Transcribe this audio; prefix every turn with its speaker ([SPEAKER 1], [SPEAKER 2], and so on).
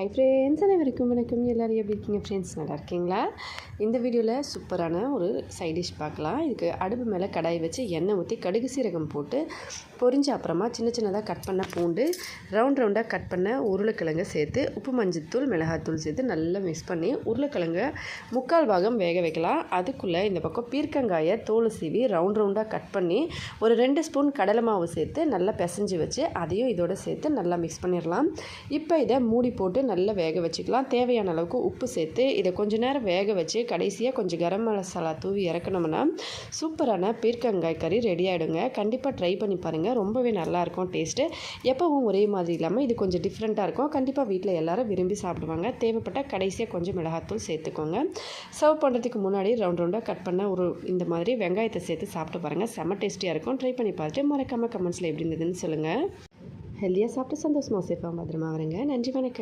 [SPEAKER 1] Hi friends, அனைவருக்கும் வணக்கம். எல்லோரும் எப்படி இருக்கீங்க ஃப்ரெண்ட்ஸ்? நல்லா இருக்கீங்களா? இந்த வீடியோவில் சூப்பரான ஒரு சைட் டிஷ் பார்க்கலாம். இதுக்கு அடுப்பு மேலே கடாய் வச்சு எண்ணெய் ஊற்றி கடுகு சீரகம் போட்டு பொரிஞ்ச அப்புறமா சின்ன சின்னதாக கட் பண்ண பூண்டு, ரவுண்டாக கட் பண்ண உருளைக்கிழங்கு சேர்த்து உப்பு மஞ்சத்தூள் மிளகாத்தூள் சேர்த்து நல்லா மிக்ஸ் பண்ணி உருளைக்கிழங்கை 3/4 பாகம் வேக வைக்கலாம். அதுக்குள்ளே இந்த பக்கம் பீர்க்கங்காயை தோல் சீவி ரவுண்டாக கட் பண்ணி ஒரு 2 ஸ்பூன் கடலை மாவு சேர்த்து நல்லா பிசைஞ்சு வச்சு அதையும் இதோட சேர்த்து நல்லா மிக்ஸ் பண்ணிடலாம். இப்போ இதை மூடி போட்டு நல்லா வேக வச்சுக்கலாம். தேவையான அளவுக்கு உப்பு சேர்த்து இதை கொஞ்சம் நேரம் வேக வச்சு கடைசியாக கொஞ்சம் கரம் மசாலா தூவி இறக்கணும்னா சூப்பரான பீர்க்கங்காய் கறி ரெடி ஆகிடுங்க. கண்டிப்பாக ட்ரை பண்ணி பாருங்கள், ரொம்பவே நல்லாயிருக்கும் டேஸ்ட்டு. எப்போவும் ஒரே மாதிரி இல்லாமல் இது கொஞ்சம் டிஃப்ரெண்ட்டாக இருக்கும். கண்டிப்பாக வீட்டில் எல்லோரும் விரும்பி சாப்பிடுவாங்க. தேவைப்பட்ட கடைசியாக கொஞ்சம் மிளகாத்தூள் சேர்த்துக்கோங்க. சர்வ் பண்ணுறதுக்கு முன்னாடி ரவுண்டாக கட் பண்ண இந்த மாதிரி வெங்காயத்தை சேர்த்து சாப்பிட்டு பாருங்கள், செம்ம டேஸ்டியாக இருக்கும். ட்ரை பண்ணி பார்த்துட்டு மறக்காமல் கமெண்ட்ஸில் எப்படி இருந்ததுன்னு சொல்லுங்கள். ஹெல்த்தியாக சாப்பிட்டு சந்தோஷமாக சேஃபாக பத்திரமா வருங்க. நன்றி, வணக்கம்.